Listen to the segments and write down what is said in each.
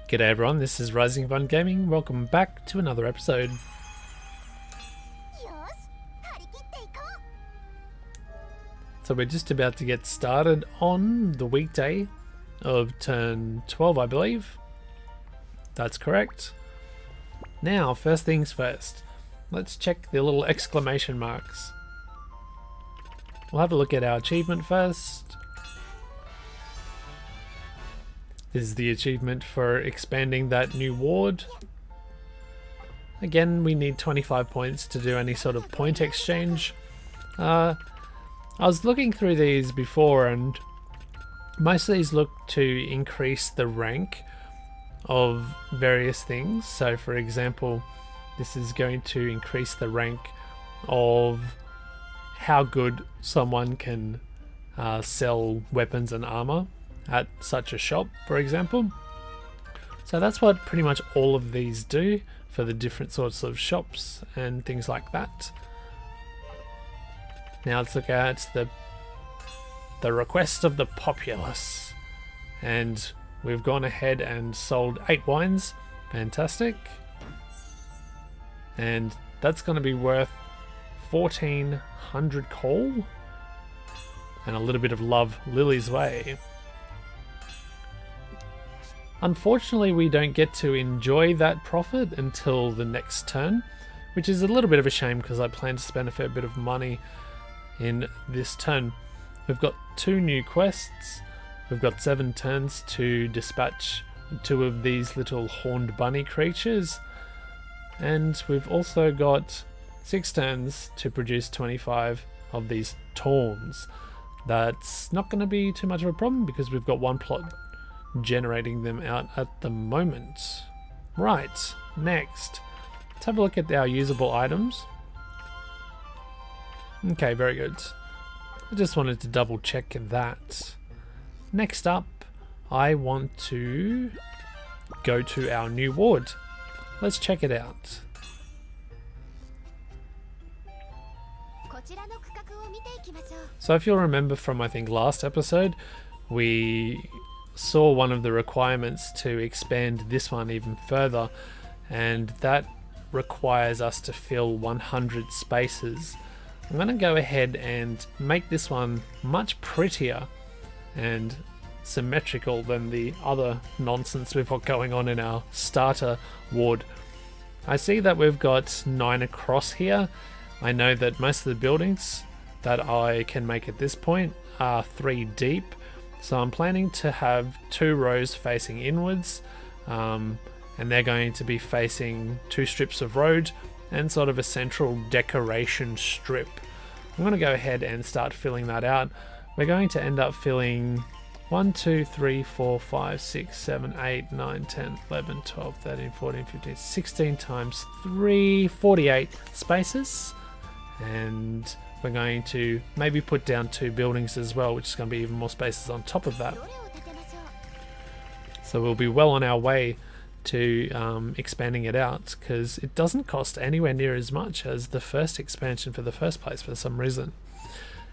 G'day everyone, this is RisingFunGaming. Welcome back to another episode. So we're just about to get started on the weekday of turn 12, I believe. That's correct. Now, first things first, let's check the little exclamation marks. We'll have a look at our achievement first. This is the achievement for expanding that new ward. Again, we need 25 points to do any sort of point exchange. I was looking through these before, and most of these look to increase the rank of various things. So for example, this is going to increase the rank of how good someone can sell weapons and armor at such a shop, for example. So that's what pretty much all of these do for the different sorts of shops and things like that. Now let's look at the request of the populace, and we've gone ahead and sold 8 wines. Fantastic. And that's going to be worth 1400 coal and a little bit of love Lily's way. Unfortunately, we don't get to enjoy that profit until the next turn, which is a little bit of a shame because I plan to spend a fair bit of money in this turn. We've got 2 new quests. We've got 7 turns to dispatch 2 of these little horned bunny creatures, and we've also got 6 turns to produce 25 of these tawns. That's not going to be too much of a problem because we've got 1 plot generating them out at the moment. Right, next, let's have a look at our usable items. Okay, very good. I just wanted to double check that. Next up, I want to go to our new ward. Let's check it out. So if you'll remember from I think last episode, we saw one of the requirements to expand this one even further, and that requires us to fill 100 spaces. I'm going to go ahead and make this one much prettier and symmetrical than the other nonsense we've got going on in our starter ward. I see that we've got 9 across here. I know that most of the buildings that I can make at this point are 3 deep. So I'm planning to have 2 rows facing inwards, and they're going to be facing 2 strips of road and sort of a central decoration strip. I'm going to go ahead and start filling that out. We're going to end up filling 1, 2, 3, 4, 5, 6, 7, 8, 9, 10, 11, 12, 13, 14, 15, 16 times 3, 48 spaces. And we're going to maybe put down 2 buildings as well, which is going to be even more spaces on top of that. So we'll be well on our way to expanding it out, because it doesn't cost anywhere near as much as the first expansion for the first place for some reason.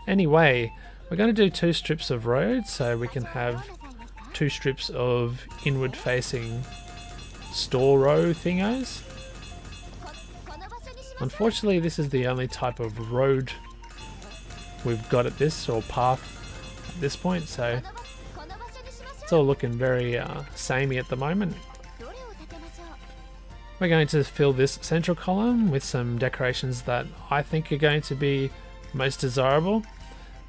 Anyway, we're going to do 2 strips of road, so we can have 2 strips of inward facing store row thingos. Unfortunately, this is the only type of road we've got at this, or path at this point, so it's all looking very samey at the moment. We're going to fill this central column with some decorations that I think are going to be most desirable,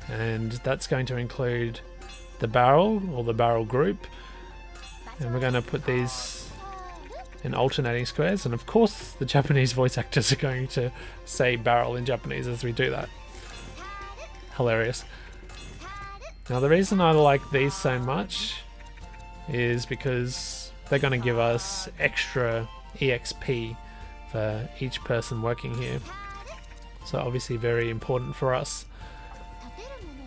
and that's going to include the barrel, or the barrel group, and we're going to put these in alternating squares, and of course the Japanese voice actors are going to say barrel in Japanese as we do that. Hilarious. Now the reason I like these so much is because they're going to give us extra EXP for each person working here, so obviously very important for us.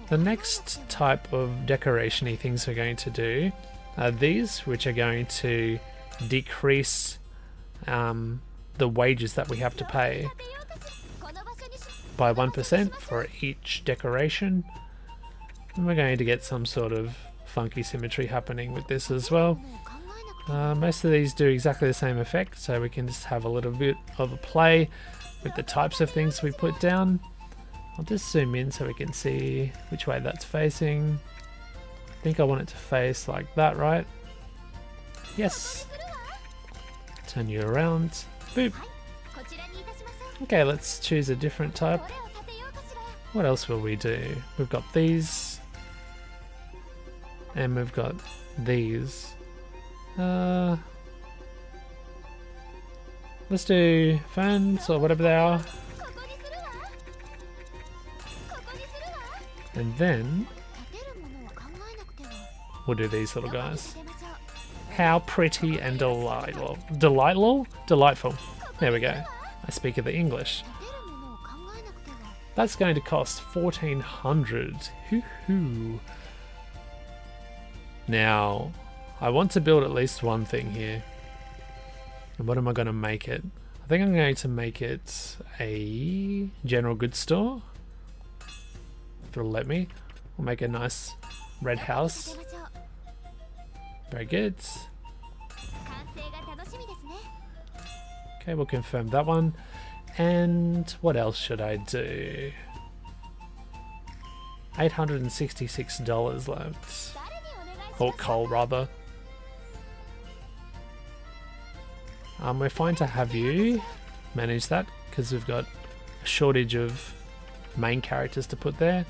The next type of decoration-y things we're going to do are these, which are going to decrease the wages that we have to pay by 1% for each decoration, and we're going to get some sort of funky symmetry happening with this as well. Most of these do exactly the same effect, so we can just have a little bit of a play with the types of things we put down. I'll just zoom in so we can see which way that's facing. I think I want it to face like that, right? Yes. Turn you around. Boop. Okay, let's choose a different type. What else will we do? We've got these. And we've got these. Let's do phones or whatever they are. And then we'll do these little guys. How pretty and delightful. Delightful. There we go. I speak of the English. That's going to cost 1,400. Hoo-hoo. Now, I want to build at least one thing here. And what am I going to make it? I think I'm going to make it a general goods store. If it'll let me. We'll make a nice red house. Very good. Okay, we'll confirm that one. And what else should I do? $866 left. Or coal, rather. We're fine to have you manage that because we've got a shortage of main characters to put there.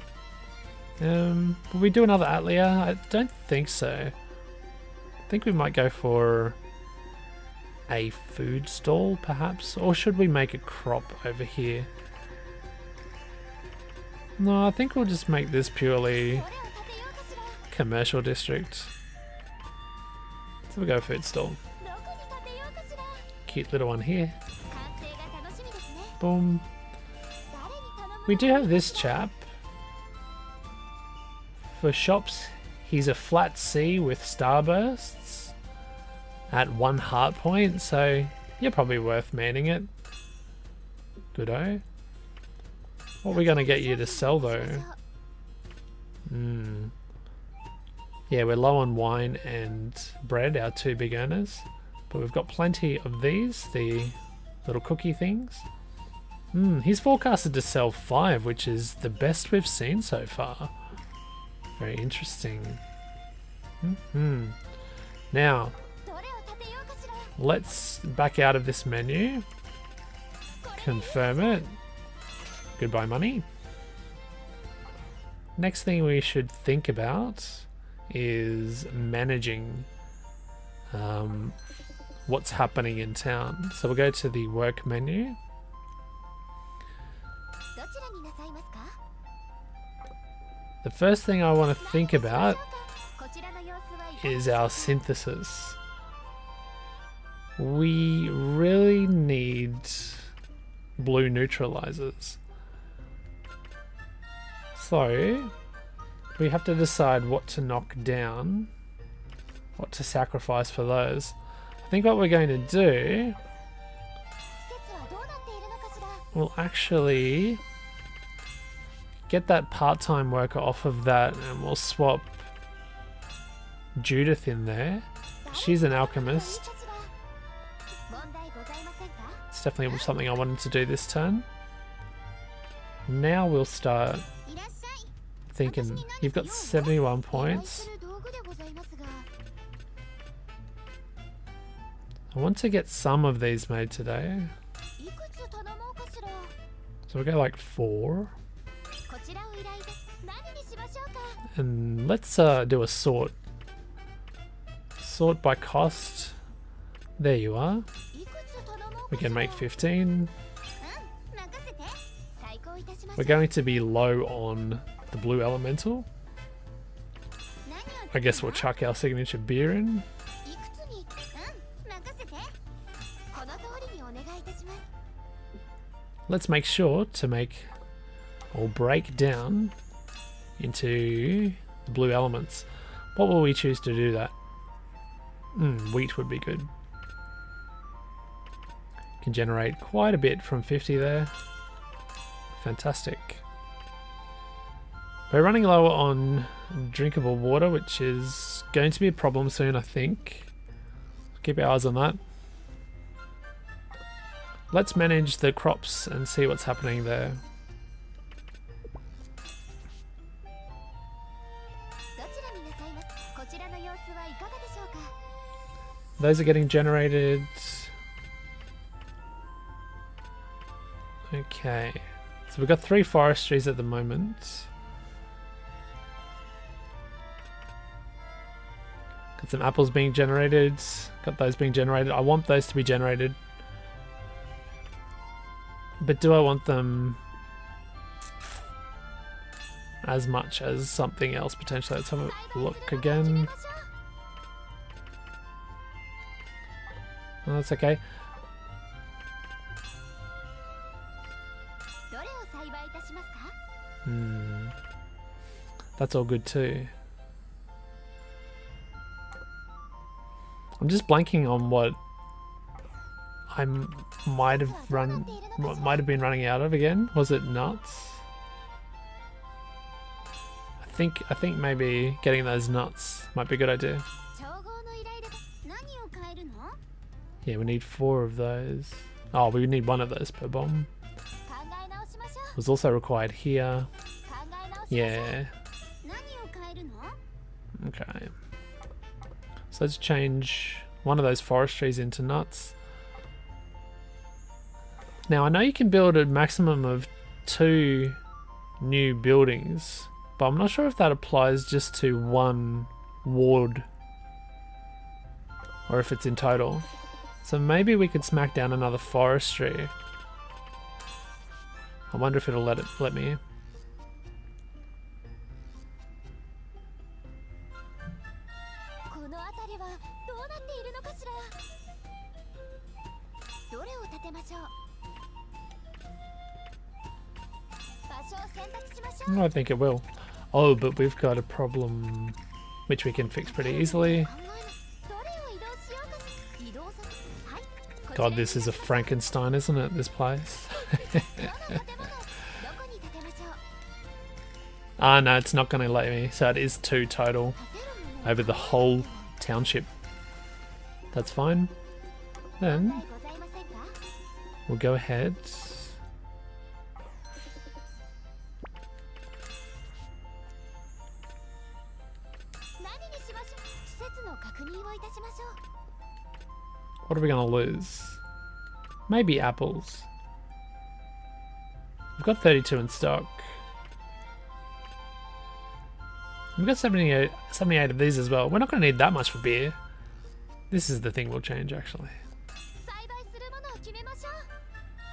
Will we do another Atelier? I don't think so. I think we might go for a food stall, perhaps? Or should we make a crop over here? No, I think we'll just make this purely commercial district. So we'll go food stall. Cute little one here. Boom. We do have this chap. For shops, he's a flat C with starbursts at 1 heart point, so you're probably worth manning it. Good-o. What are we going to get you to sell though? Yeah, we're low on wine and bread, our two big earners. But we've got plenty of these, the little cookie things. He's forecasted to sell 5, which is the best we've seen so far. Very interesting. Now, let's back out of this menu. Confirm it. Goodbye, money. Next thing we should think about is managing what's happening in town. So we'll go to the work menu. The first thing I want to think about is our synthesis. We really need blue neutralizers. So we have to decide what to knock down, what to sacrifice for those. I think what we're going to do, we'll actually get that part-time worker off of that and we'll swap Judith in there. She's an alchemist. It's definitely something I wanted to do this turn. Now we'll start thinking. You've got 71 points. I want to get some of these made today. So we'll go like 4. And let's do a sort. Sort by cost. There you are. We can make 15. We're going to be low on the blue elemental. I guess we'll chuck our signature beer in. Let's make sure to make or break down into the blue elements. What will we choose to do that? Wheat would be good. Can generate quite a bit from 50 there. Fantastic. We're running low on drinkable water, which is going to be a problem soon, I think. keep our eyes on that. Let's manage the crops and see what's happening there. Those are getting generated. Okay, so we've got 3 forestries at the moment. Got some apples being generated. Got those being generated. I want those to be generated. But do I want them as much as something else potentially? Let's have a look again. Oh, that's okay. That's all good too. I'm just blanking on what I might have been running out of again. Was it nuts? I think maybe getting those nuts might be a good idea. Yeah, we need 4 of those. Oh, we need 1 of those per bomb. Was also required here. Yeah. Okay. So let's change one of those forestries into nuts. Now I know you can build a maximum of 2 new buildings, but I'm not sure if that applies just to 1 ward or if it's in total. So maybe we could smack down another forestry. I wonder if it'll let me. I think it will. Oh, but we've got a problem which we can fix pretty easily. God, this is a Frankenstein, isn't it, this place? Ah, no, it's not going to let me. So it is 2 total over the whole township. That's fine. Then we'll go ahead. What are we going to lose? Maybe apples. We've got 32 in stock. We've got 78 of these as well. We're not going to need that much for beer. This is the thing we'll change actually.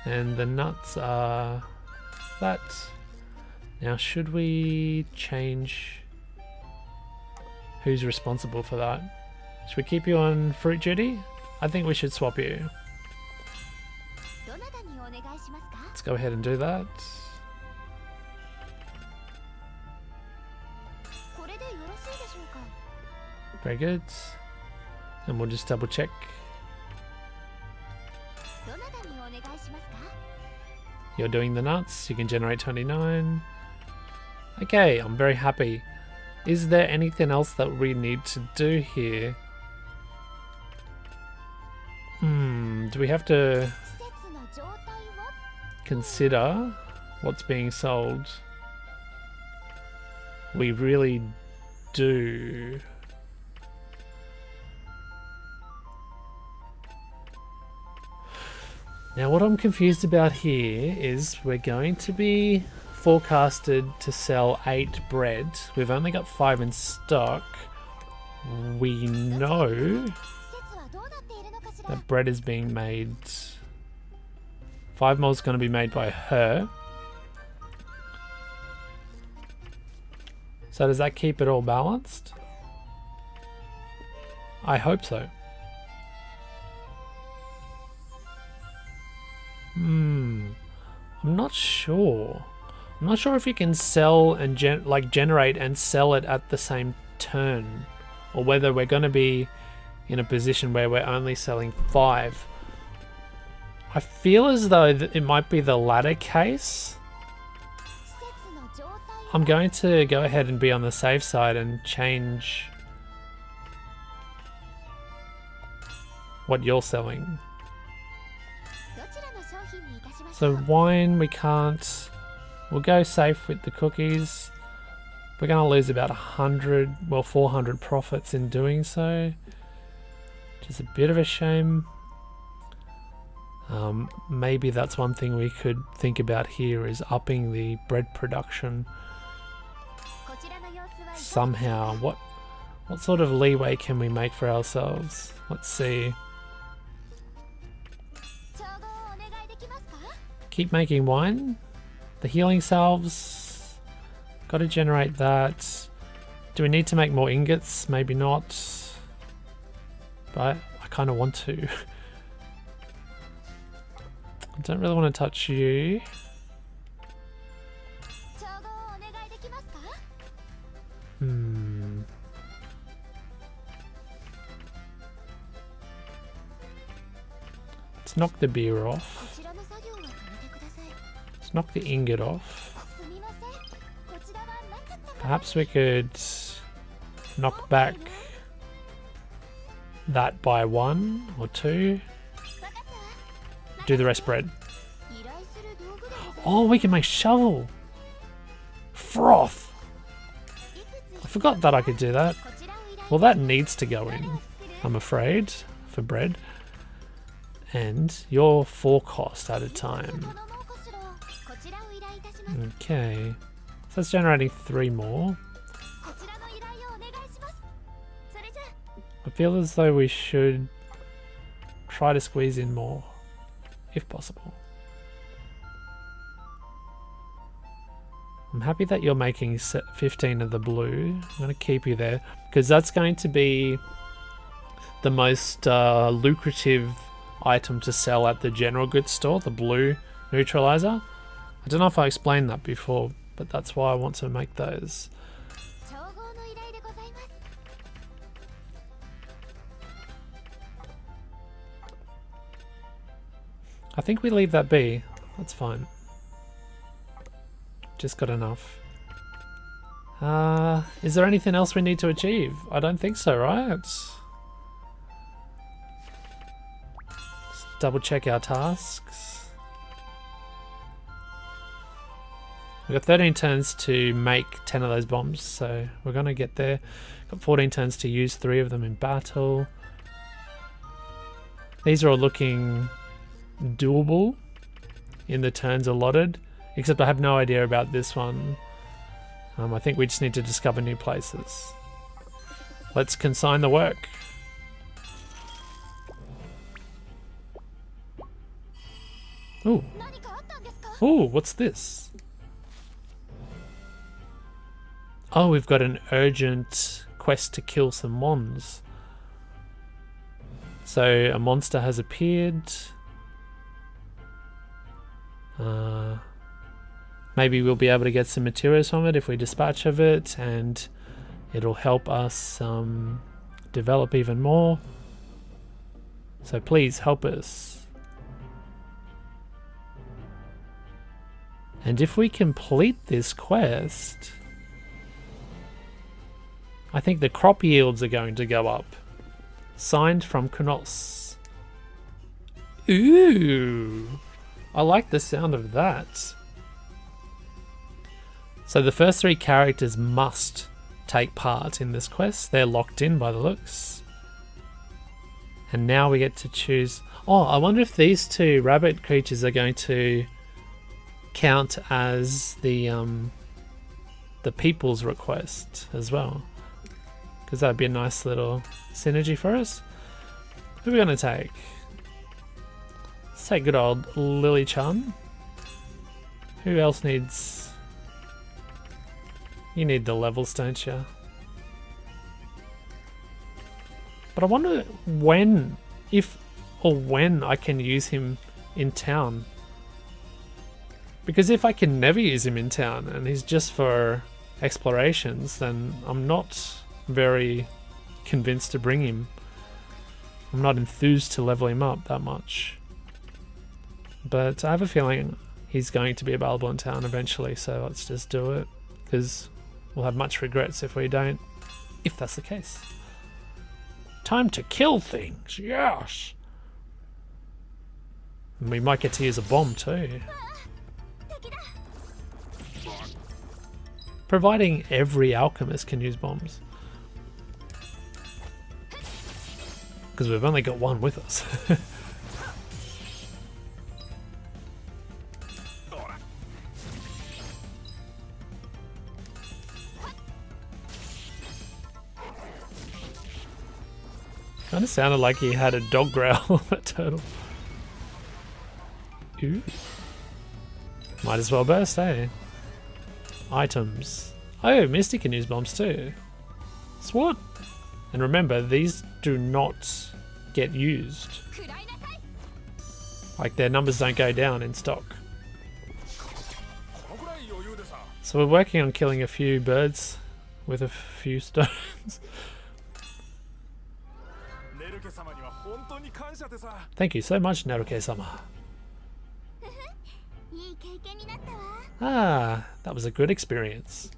And the nuts are that. Now should we change who's responsible for that? Should we keep you on fruit duty? I think we should swap you. Let's go ahead and do that. Very good. And we'll just double check. You're doing the nuts. You can generate 29. Okay, I'm very happy. Is there anything else that we need to do here? Do we have to consider what's being sold? We really do. Now what I'm confused about here is we're going to be forecasted to sell 8 bread. We've only got 5 in stock. We know that bread is being made. 5 more is going to be made by her. So does that keep it all balanced? I hope so. I'm not sure. I'm not sure if you can sell and generate and sell it at the same turn, or whether we're going to be in a position where we're only selling 5. I feel as though it might be the latter case. I'm going to go ahead and be on the safe side and change what you're selling. So wine, we can't. We'll go safe with the cookies. We're going to lose about 400 profits in doing so, which is a bit of a shame. Maybe that's one thing we could think about here, is upping the bread production somehow. What sort of leeway can we make for ourselves? Let's see. Keep making wine. The healing salves, got to generate that. Do we need to make more ingots? Maybe not, but I kind of want to. I don't really want to touch you. Let's knock the beer off. Let's knock the ingot off. Perhaps we could knock back that by 1 or 2. Do the rest bread. Oh, we can make shovel. Froth. I forgot that I could do that. Well, that needs to go in, I'm afraid, for bread. And your 4 cost at a time. Okay. So it's generating 3 more. I feel as though we should try to squeeze in more, if possible. I'm happy that you're making 15 of the blue. I'm going to keep you there, because that's going to be the most lucrative item to sell at the general goods store, the blue neutralizer. I don't know if I explained that before, but that's why I want to make those. I think we leave that be. That's fine. Just got enough. Is there anything else we need to achieve? I don't think so, right? Let's double check our tasks. We've got 13 turns to make 10 of those bombs, so we're going to get there. Got 14 turns to use 3 of them in battle. These are all looking doable in the turns allotted, except I have no idea about this one. I think we just need to discover new places. Let's consign the work. Ooh. Ooh, what's this? Oh, we've got an urgent quest to kill some mons. So a monster has appeared. Maybe we'll be able to get some materials from it if we dispatch of it, and it'll help us develop even more. So please help us. And if we complete this quest, I think the crop yields are going to go up. Signed from Knoss. Ooh, I like the sound of that. So the first 3 characters must take part in this quest. They're locked in by the looks. And now we get to choose... Oh, I wonder if these 2 rabbit creatures are going to count as the people's request as well. Because that'd be a nice little synergy for us. Who are we going to take? Let's take good old Lily Chun. Who else needs... You need the levels, don't you? But I wonder when, if or when I can use him in town. Because if I can never use him in town and he's just for explorations, then I'm not very convinced to bring him. I'm not enthused to level him up that much. But I have a feeling he's going to be available in town eventually, so let's just do it. Because we'll have much regrets if we don't, if that's the case. Time to kill things, yes! And we might get to use a bomb too. Providing every alchemist can use bombs. Because we've only got one with us. Kind of sounded like he had a dog growl, that turtle. Ooh. Might as well burst, eh? Items. Oh, Misty can use bombs too. Swat. And remember, these do not get used. Like, their numbers don't go down in stock. So we're working on killing a few birds with a few stones. Thank you so much, Nelke-sama. Ah, that was a good experience.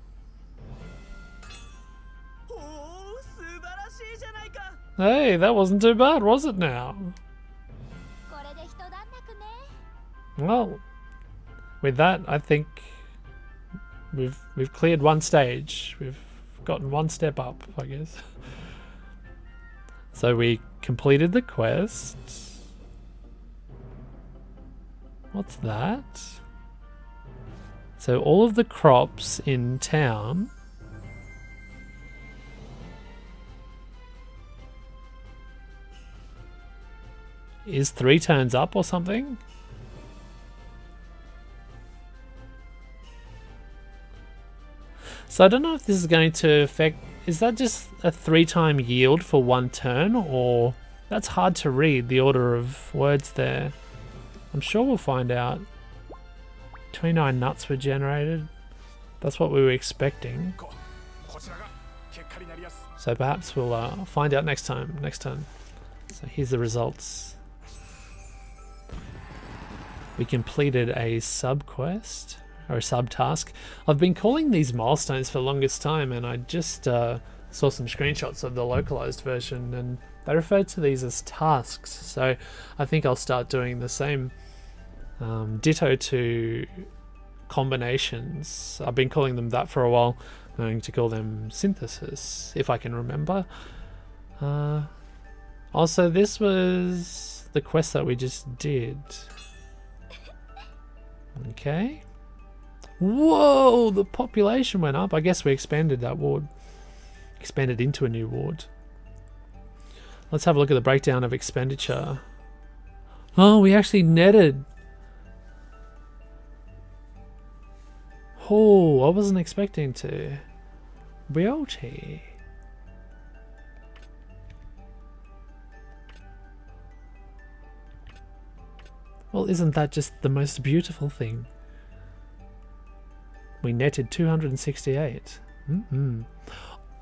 Hey, that wasn't too bad, was it now? Well, with that, I think we've cleared one stage. We've gotten one step up, I guess. So we completed the quest. What's that? So all of the crops in town is 3 turns up or something? So I don't know if this is going to affect... Is that just a 3-time yield for 1 turn, or... That's hard to read, the order of words there. I'm sure we'll find out. 29 nuts were generated. That's what we were expecting. So perhaps we'll find out next time, next turn. So here's the results. We completed a sub-quest. Or a sub-task. I've been calling these milestones for the longest time, and I just saw some screenshots of the localized version, and they refer to these as tasks. So I think I'll start doing the same. Ditto to combinations. I've been calling them that for a while. I'm going to call them synthesis, if I can remember. Also, this was the quest that we just did. Okay. Whoa, the population went up. I guess we expanded that ward. Expanded into a new ward. Let's have a look at the breakdown of expenditure. Oh, we actually netted. Oh, I wasn't expecting to. Realty. Well, isn't that just the most beautiful thing? We netted 268.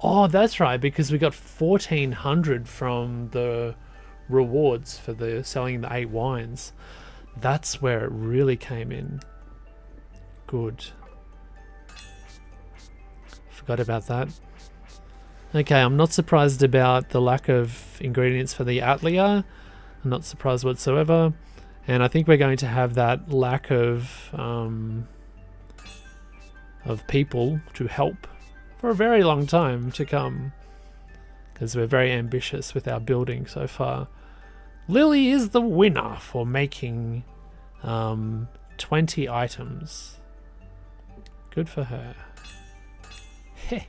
Oh, that's right, because we got 1,400 from the rewards for the selling the 8 wines. That's where it really came in. Good. Forgot about that. Okay, I'm not surprised about the lack of ingredients for the Atlia. I'm not surprised whatsoever. And I think we're going to have that lack of people to help for a very long time to come, because we're very ambitious with our building so far. Lily is the winner for making 20 items. Good for her. Heh.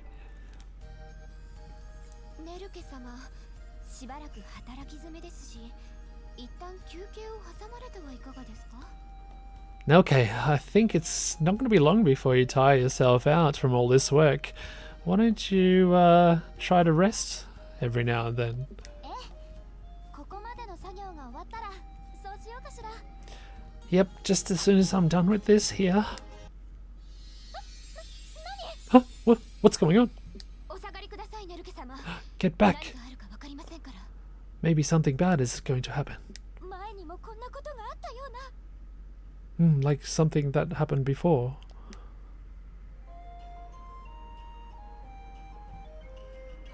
Okay, I think it's not going to be long before you tire yourself out from all this work. Why don't you try to rest every now and then? Yep, just as soon as I'm done with this here. Huh? What's going on? Get back! Maybe something bad is going to happen. Like something that happened before.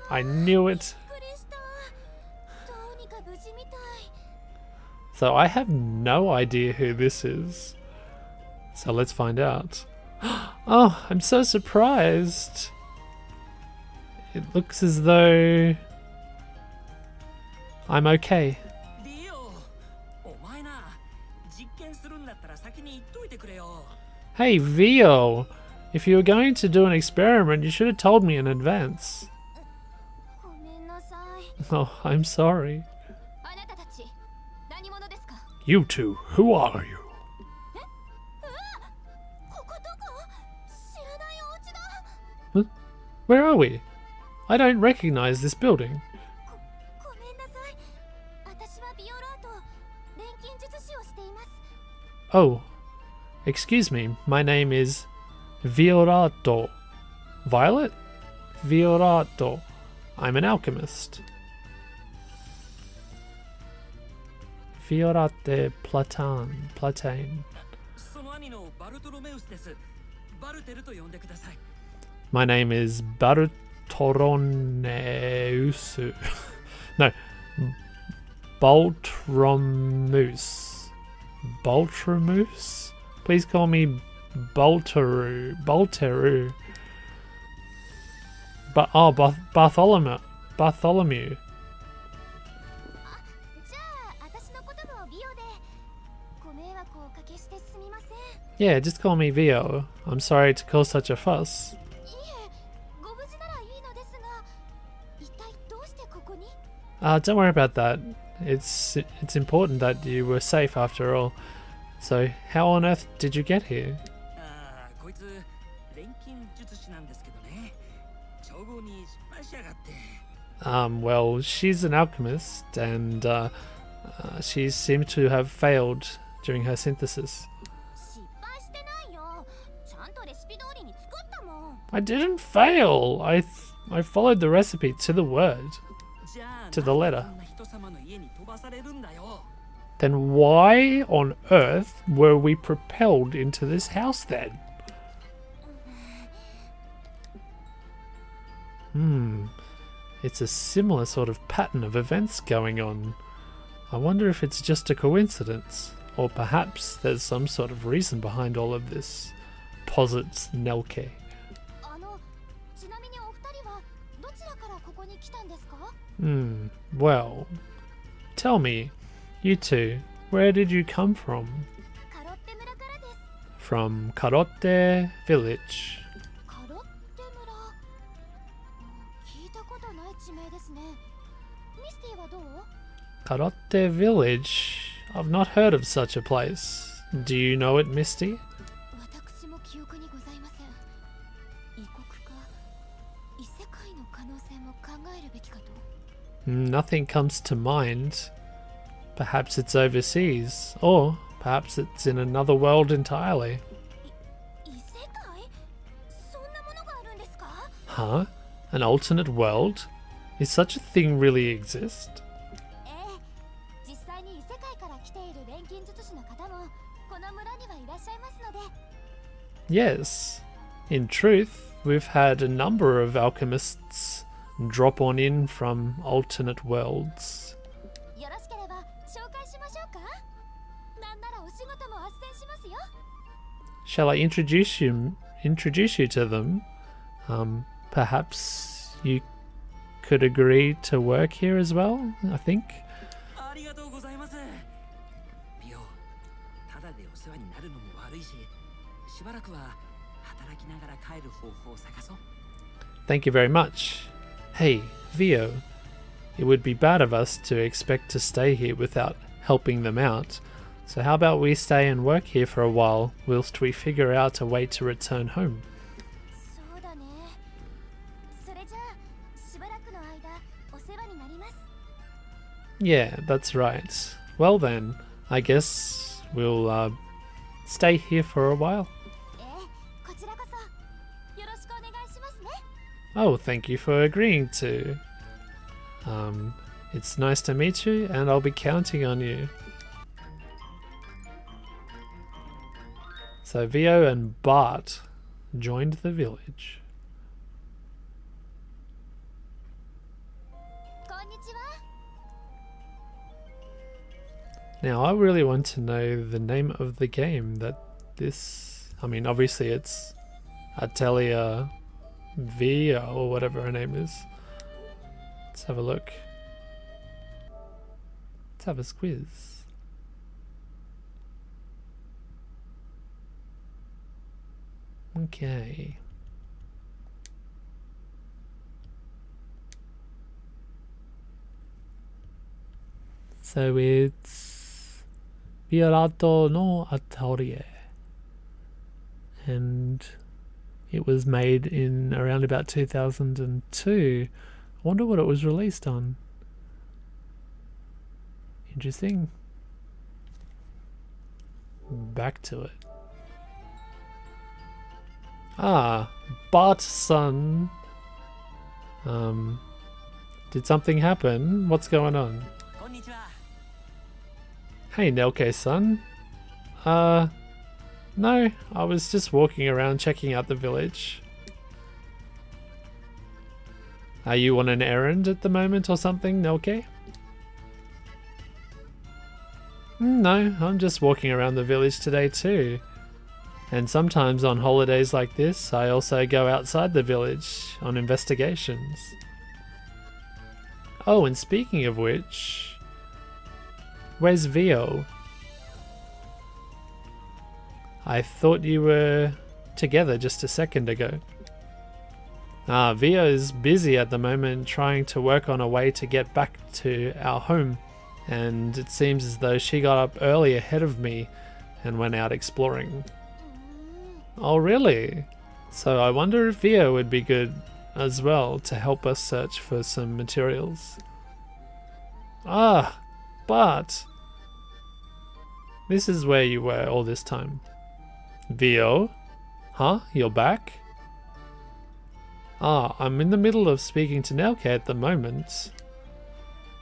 I knew it. So I have no idea who this is. So let's find out. Oh, I'm so surprised. It looks as though I'm okay. Hey, Vio! If you were going to do an experiment, you should have told me in advance. Oh, I'm sorry. You two, who are you? Huh? Where are we? I don't recognize this building. Oh, excuse me, my name is Viorato. Violet? Viorato. I'm an alchemist. Fiorate Platane. My name is Bartolomeusu. No, Baltromus. Baltromus? Please call me Balteru. Balteru. Bartholomew. Bartholomew. Yeah, just call me Vio. I'm sorry to cause such a fuss. Don't worry about that. It's important that you were safe after all. So, how on earth did you get here? Well, she's an alchemist, and she seemed to have failed during her synthesis. I didn't fail! I followed the recipe to the word. To the letter. Then why on earth were we propelled into this house then? It's a similar sort of pattern of events going on. I wonder if it's just a coincidence, or perhaps there's some sort of reason behind all of this, posits Nelke. Well, tell me, you two, where did you come from? From Karotte village. Karotte village? I've not heard of such a place. Do you know it, Misty? Nothing comes to mind. Perhaps it's overseas, or perhaps it's in another world entirely. Huh? An alternate world? Is such a thing really exist? Yes. In truth, we've had a number of alchemists drop on in from alternate worlds. Shall I introduce you to them? Perhaps you could agree to work here as well, I think. Thank you very much. Hey, Vio, it would be bad of us to expect to stay here without helping them out. So how about we stay and work here for a while whilst we figure out a way to return home? Yeah, that's right. Well then, I guess we'll stay here for a while. Oh, thank you for agreeing to. It's nice to meet you, and I'll be counting on you. So Vio and Bart joined the village. Now I really want to know the name of the game that this... I mean, obviously it's Atelier Vio or whatever her name is. Let's have a look. Let's have a squiz. Okay. So it's Violato no Atelier. And it was made in around about 2002. I wonder what it was released on. Interesting. Back to it. Ah, Bart's son. Did something happen? What's going on? Hey, Nelke son. No, I was just walking around checking out the village. Are you on an errand at the moment or something, Nelke? No, I'm just walking around the village today too. And sometimes on holidays like this, I also go outside the village on investigations. Oh, and speaking of which, where's Vio? I thought you were together just a second ago. Ah, Vio's busy at the moment trying to work on a way to get back to our home. And it seems as though she got up early ahead of me and went out exploring. Oh really? So I wonder if Vio would be good as well to help us search for some materials. Ah, but this is where you were all this time. Vio? Huh? You're back? Ah, I'm in the middle of speaking to Nelke at the moment.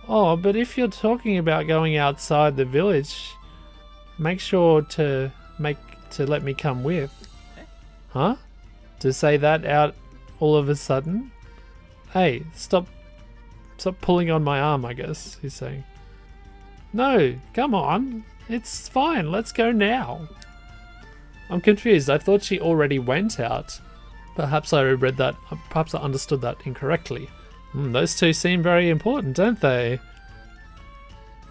Oh, but if you're talking about going outside the village, make sure to let me come with. Huh? To say that out all of a sudden? Hey, stop pulling on my arm, I guess, he's saying. No, come on. It's fine. Let's go now. I'm confused. I thought she already went out. Perhaps I read that. Perhaps I understood that incorrectly. Those two seem very important, don't they?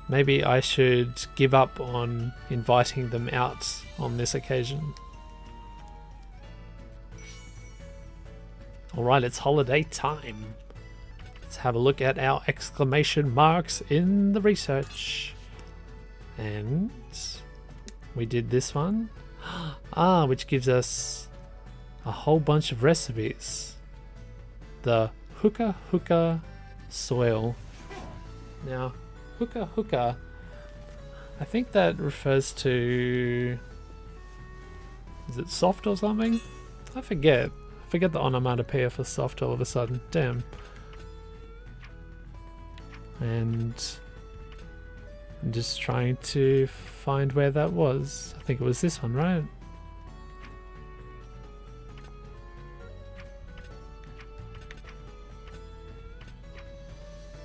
Maybe I should give up on inviting them out on this occasion. Alright, it's holiday time. Let's have a look at our exclamation marks in the research. And we did this one. Ah, which gives us a whole bunch of recipes. The hookah hookah soil. Now, hookah hookah, I think that refers to... Is it soft or something? I forget. I forget the onomatopoeia for soft all of a sudden. Damn. And I'm just trying to find where that was. I think it was this one, right?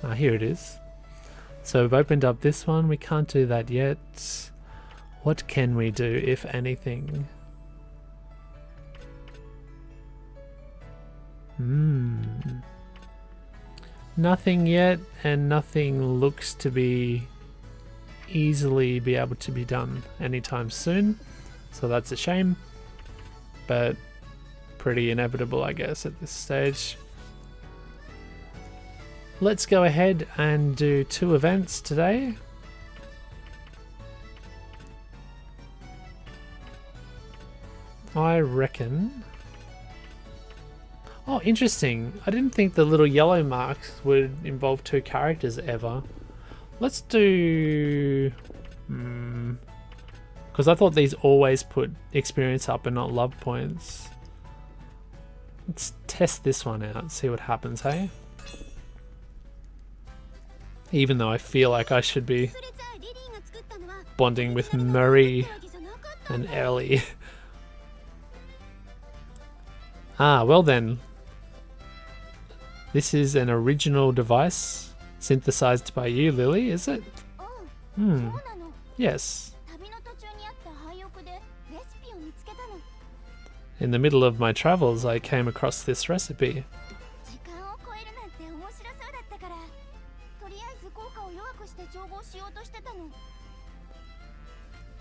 Ah, here it is. So we've opened up this one. We can't do that yet. What can we do, if anything? Nothing yet, and nothing looks to be easily be able to be done anytime soon. So that's a shame, but pretty inevitable, I guess, at this stage. Let's go ahead and do 2 events today. I reckon... Oh, interesting. I didn't think the little yellow marks would involve 2 characters ever. Let's do... Because I thought these always put experience up and not love points. Let's test this one out, see what happens, hey? Even though I feel like I should be bonding with Murray and Ellie. Ah, well then. This is an original device synthesized by you, Lily, is it? Yes. In the middle of my travels, I came across this recipe.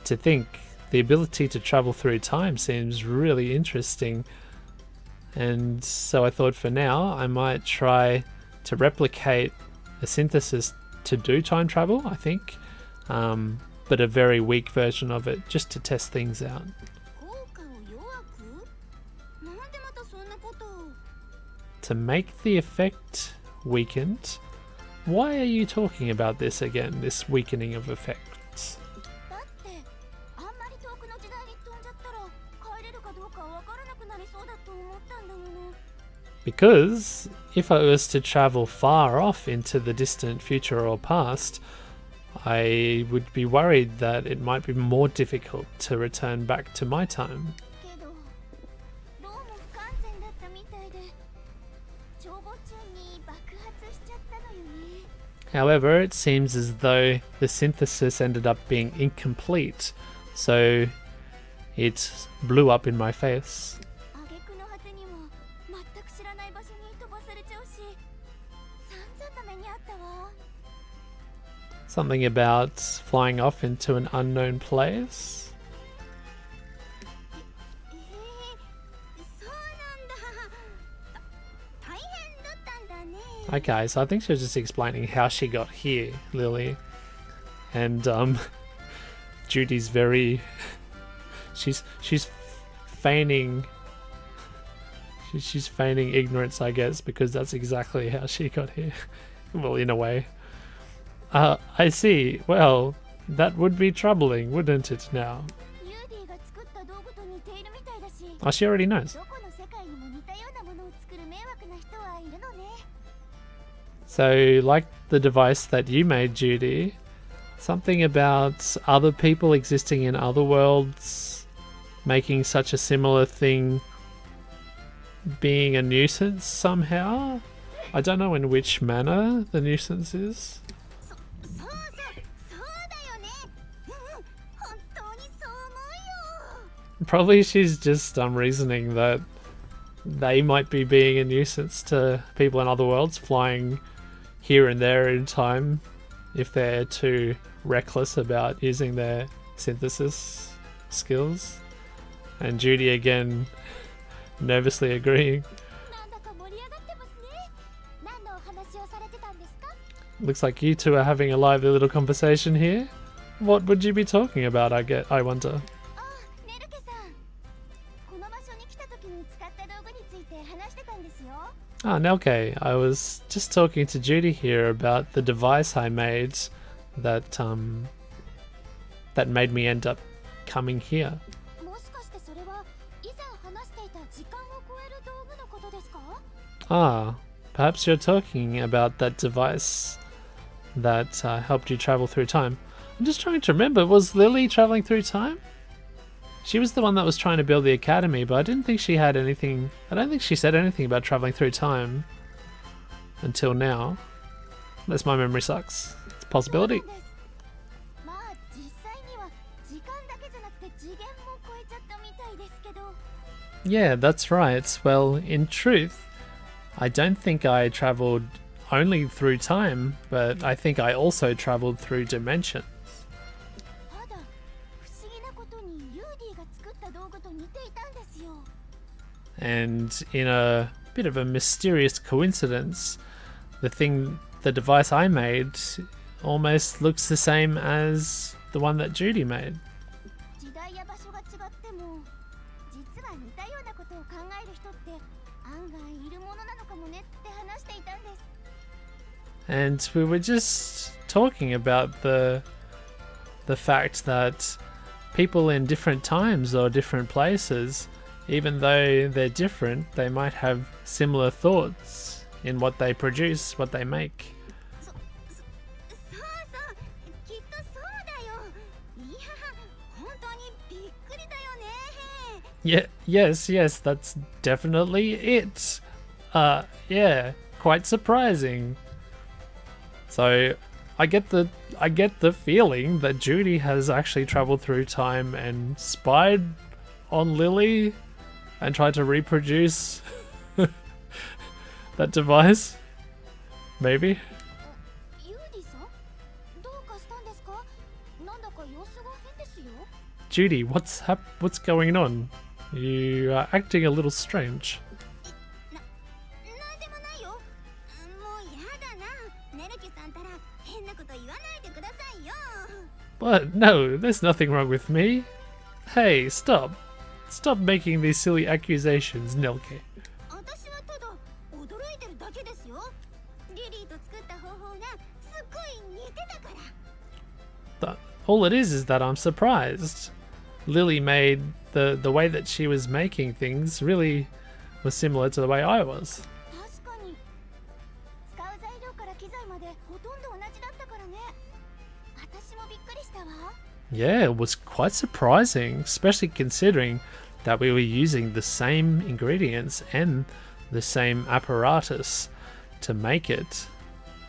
To think, the ability to travel through time seems really interesting, and so I thought for now I might try to replicate a synthesis to do time travel, I think, but a very weak version of it, just to test things out. To make the effect weakened? Why are you talking about this again, this weakening of effects? Because if I was to travel far off into the distant future or past, I would be worried that it might be more difficult to return back to my time. However, it seems as though the synthesis ended up being incomplete, so it blew up in my face. Something about flying off into an unknown place? Okay, so I think she was just explaining how she got here, Lily. And Judy's very she's feigning she's feigning ignorance, I guess, because that's exactly how she got here. Well, in a way. I see. Well, that would be troubling, wouldn't it now? Oh, she already knows. So, like the device that you made, Judy, something about other people existing in other worlds making such a similar thing being a nuisance somehow? I don't know in which manner the nuisance is. Probably she's just reasoning that they might be being a nuisance to people in other worlds, flying here and there in time if they're too reckless about using their synthesis skills. And Judy again nervously agreeing. Looks like you two are having a lively little conversation here. What would you be talking about, I wonder? Ah, Nelke, I was just talking to Judy here about the device I made that that made me end up coming here. Ah, perhaps you're talking about that device that helped you travel through time. I'm just trying to remember, was Lily traveling through time? She was the one that was trying to build the academy, but I didn't think she had anything. I don't think she said anything about traveling through time until now. Unless my memory sucks. It's a possibility. Yeah, that's right. Well, in truth, I don't think I traveled only through time, but I think I also traveled through dimensions. And in a bit of a mysterious coincidence, the device I made almost looks the same as the one that Judy made. And we were just talking about the fact that people in different times or different places, even though they're different, they might have similar thoughts in what they produce, what they make. Yeah, yes, that's definitely it. Yeah, quite surprising. So, I get the feeling that Judy has actually traveled through time and spied on Lily and tried to reproduce that device. Maybe. Judy, what's going on? You are acting a little strange. What? No, there's nothing wrong with me. Hey, stop. Stop making these silly accusations, Nelke. All it is that I'm surprised. Lily made the way that she was making things really was similar to the way I was. Yeah, it was quite surprising, especially considering that we were using the same ingredients and the same apparatus to make it.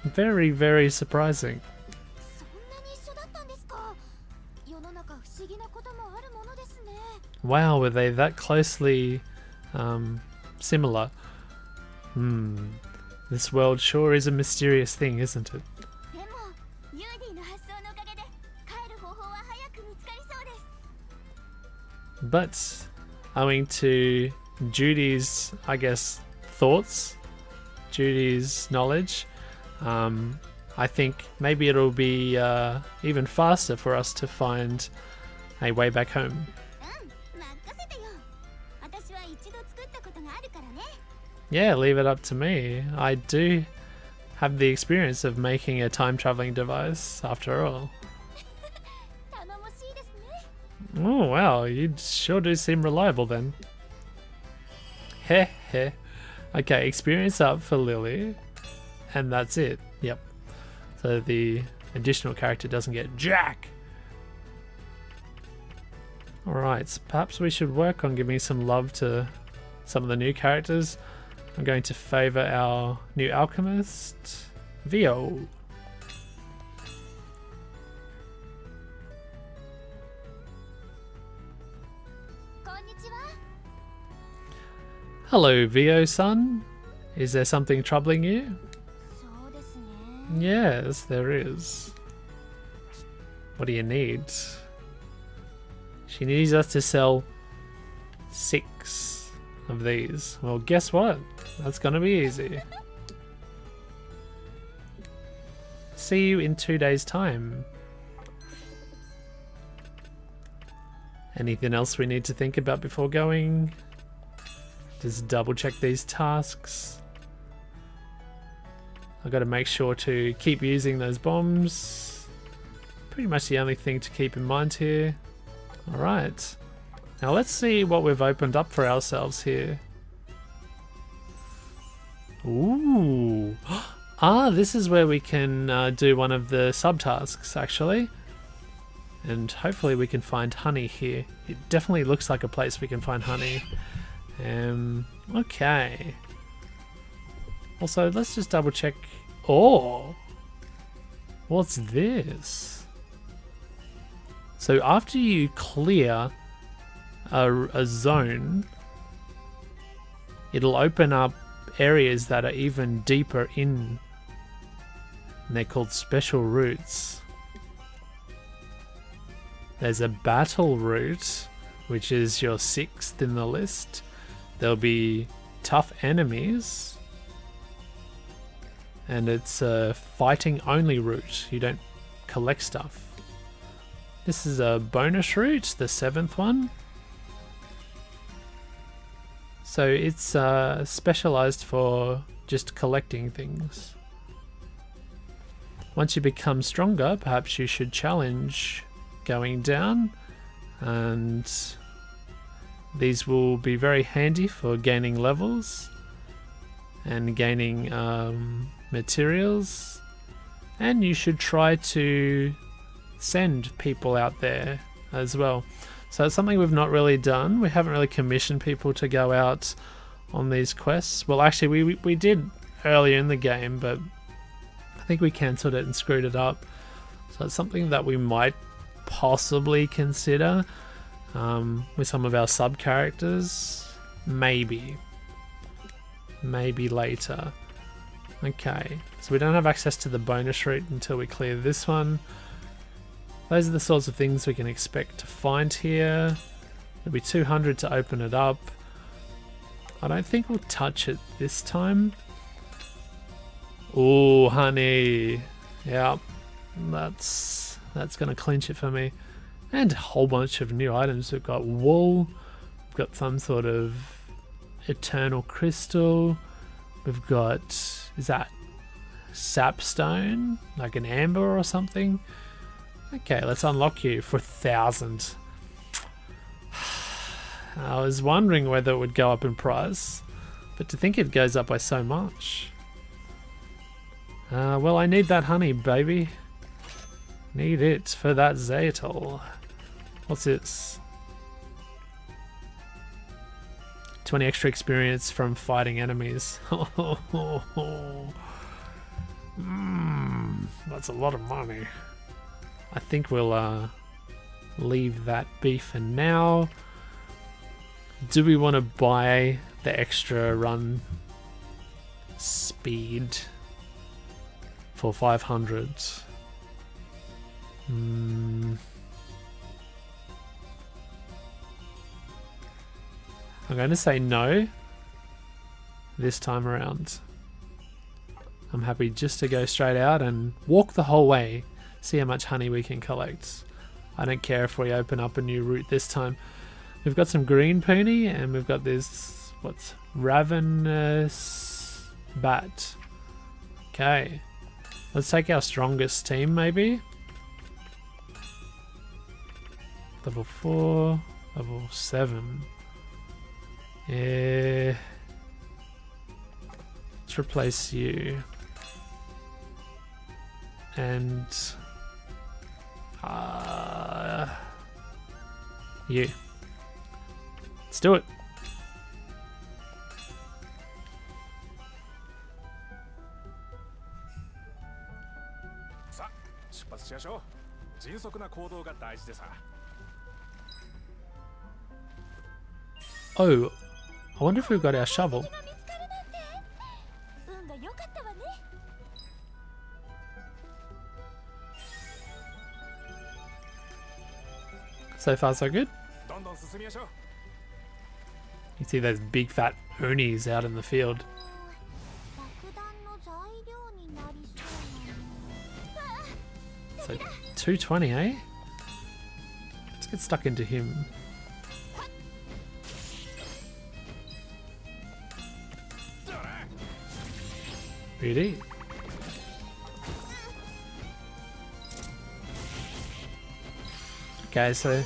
Very, very surprising. Wow, were they that closely similar? This world sure is a mysterious thing, isn't it? But owing to Judy's, I guess, thoughts, Judy's knowledge, I think maybe it'll be even faster for us to find a way back home. Yeah, leave it up to me. I do have the experience of making a time-traveling device, after all. Oh wow, you sure do seem reliable then. Heh heh. Okay, experience up for Lily. And that's it. Yep. So the additional character doesn't get jack. Alright, so perhaps we should work on giving some love to some of the new characters. I'm going to favour our new alchemist, Vio. Hello, Vio-san. Is there something troubling you? Yes, there is. What do you need? She needs us to sell 6 of these. Well, guess what? That's gonna be easy. See you in 2 days' time. Anything else we need to think about before going? Just double check these tasks. I've got to make sure to keep using those bombs. Pretty much the only thing to keep in mind here. Alright. Now let's see what we've opened up for ourselves here. Ooh. Ah, this is where we can do one of the subtasks actually. And hopefully we can find honey here. It definitely looks like a place we can find honey. Okay. Also, let's just double check. Oh! What's this? So after you clear a zone, it'll open up areas that are even deeper in. And they're called special routes. There's a battle route, which is your 6th in the list. There'll be tough enemies. And it's a fighting only route. You don't collect stuff. This is a bonus route, the 7th one. So it's specialized for just collecting things. Once you become stronger, perhaps you should challenge going down, and these will be very handy for gaining levels and gaining materials, and you should try to send people out there as well. So it's something we've not really done. We haven't really commissioned people to go out on these quests. Well, actually we did earlier in the game, but I think we cancelled it and screwed it up. So it's something that we might possibly consider with some of our sub characters. Maybe later. Okay, so we don't have access to the bonus route until we clear this one. Those are the sorts of things we can expect to find here. There'll be 200 to open it up. I don't think we'll touch it this time. Oh, honey. Yeah, that's gonna clinch it for me. And a whole bunch of new items. We've got wool, we've got some sort of eternal crystal, we've got, is that sapstone? Like an amber or something? Okay, let's unlock you for 1,000. I was wondering whether it would go up in price, but to think it goes up by so much. Well, I need that honey, baby. Need it for that Zayatol. What's this? 20 extra experience from fighting enemies. That's a lot of money. I think we'll leave that be for now. Do we want to buy the extra run speed for 500? I'm going to say no this time around. I'm happy just to go straight out and walk the whole way, see how much honey we can collect. I don't care if we open up a new route this time. We've got some green pony and we've got this, what's ravenous bat. Okay, let's take our strongest team maybe. Level 4, level 7. Yeah. Let's replace you. And you. Let's do it. Oh, I wonder if we've got our shovel. So far so good. You see those big fat hoonies out in the field. So 220, eh? Let's get stuck into him. Really? Okay, so I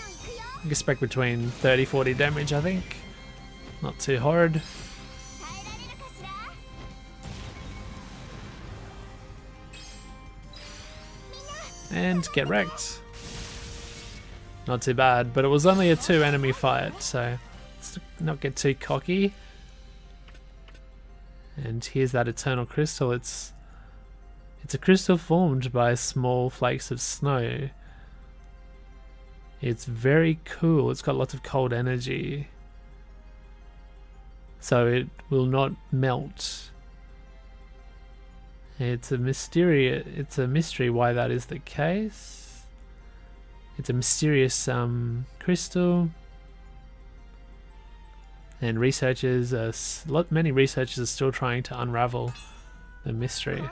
can expect between 30-40 damage, I think. Not too hard. And get wrecked. Not too bad, but it was only a 2 enemy fight, so let's not get too cocky. And here's that eternal crystal. It's a crystal formed by small flakes of snow. It's very cool. It's got lots of cold energy, so it will not melt. It's a mystery why that is the case. It's a mysterious crystal, and many researchers are still trying to unravel the mystery.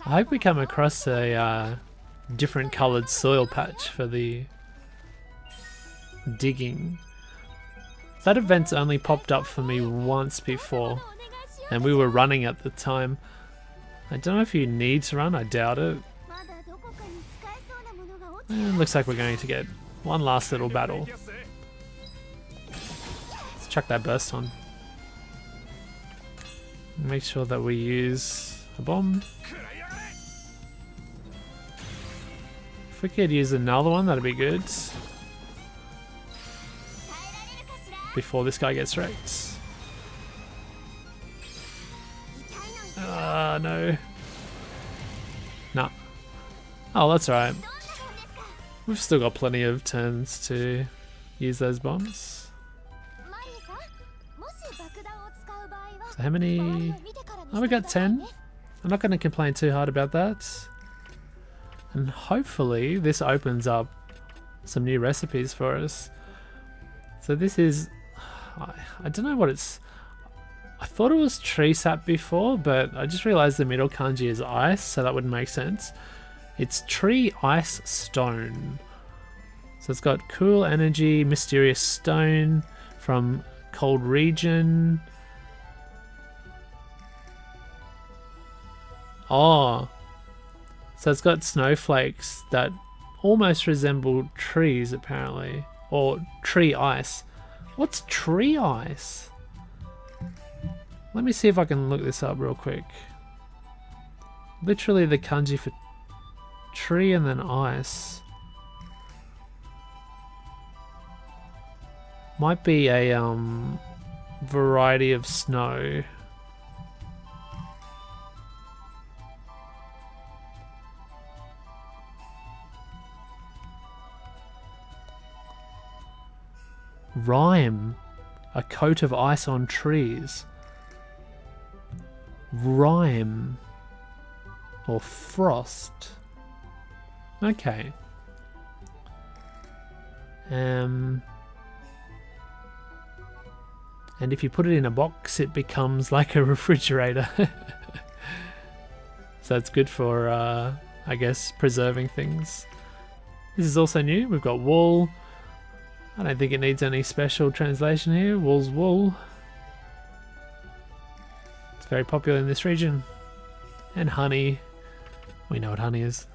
I hope we come across a different coloured soil patch for the digging. That event's only popped up for me once before, and we were running at the time. I don't know if you need to run, I doubt it. Looks like we're going to get one last little battle. Let's chuck that burst on. Make sure that we use a bomb. If we could use another one, that'd be good. before this guy gets wrecked. Ah, no. Nah. Oh, that's alright. We've still got plenty of turns to use those bombs. So how many? Oh, we got 10. I'm not going to complain too hard about that. And hopefully this opens up some new recipes for us. So this is... I don't know what it's... I thought it was tree sap before, but I just realized the middle kanji is ice, so that wouldn't make sense. It's tree ice stone. So it's got cool energy, mysterious stone from cold region. Oh, so it's got snowflakes that almost resemble trees apparently, or tree ice. What's tree ice? Let me see if I can look this up real quick. Literally the kanji for tree and then ice. Might be a variety of snow. Rime, a coat of ice on trees. Rime or frost. Okay. And if you put it in a box, it becomes like a refrigerator. So it's good for, I guess, preserving things. This is also new. We've got wool. I don't think it needs any special translation here. Wool's wool. It's very popular in this region. And honey. We know what honey is.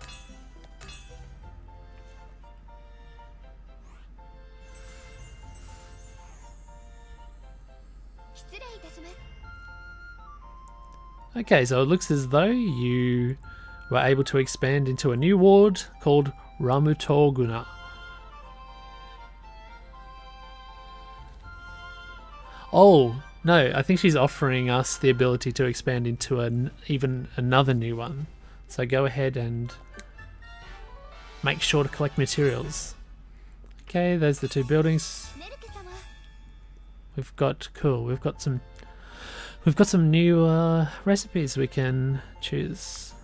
Okay, so it looks as though you were able to expand into a new ward called Ramutoguna. Oh, no, I think she's offering us the ability to expand into even another new one. So go ahead and make sure to collect materials. Okay, there's the two buildings. We've got some new recipes we can choose.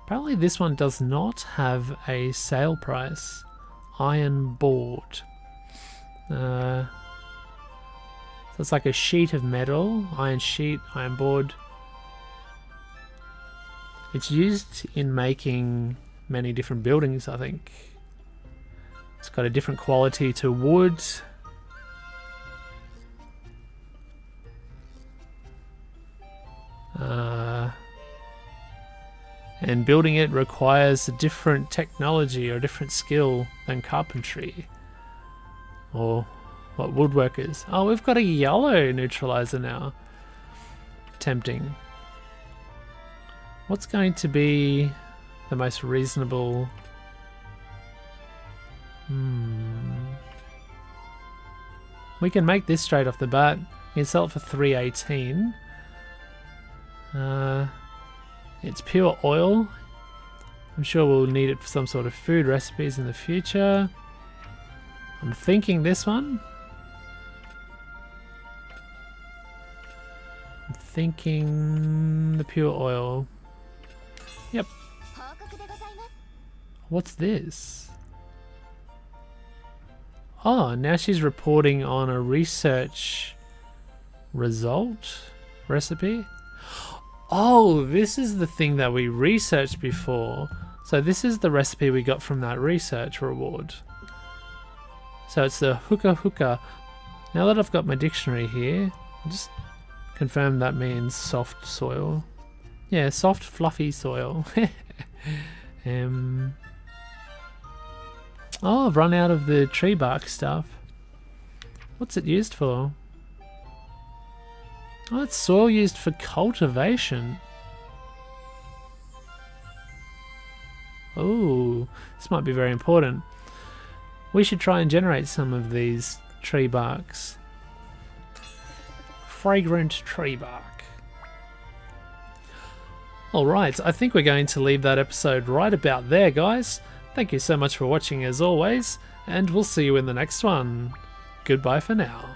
Apparently this one does not have a sale price. Iron board. So it's like a sheet of metal, iron sheet, iron board. It's used in making many different buildings, I think. It's got a different quality to wood. And building it requires a different technology or a different skill than carpentry or what woodworkers. Oh, we've got a yellow neutralizer now. Tempting. What's going to be the most reasonable? We can make this straight off the bat. You can sell it for 318. It's pure oil. I'm sure we'll need it for some sort of food recipes in the future. I'm thinking this one. I'm thinking the pure oil. Yep. What's this? Oh, now she's reporting on a research result recipe. Oh, this is the thing that we researched before. So this is the recipe we got from that research reward. So it's the hookah hookah. Now that I've got my dictionary here, I'll just confirm that means soft soil. Yeah, soft fluffy soil. Oh, I've run out of the tree bark stuff. What's it used for? Oh, it's soil used for cultivation. Oh, this might be very important. We should try and generate some of these tree barks. Fragrant tree bark. Alright, I think we're going to leave that episode right about there, guys. Thank you so much for watching as always, and we'll see you in the next one. Goodbye for now.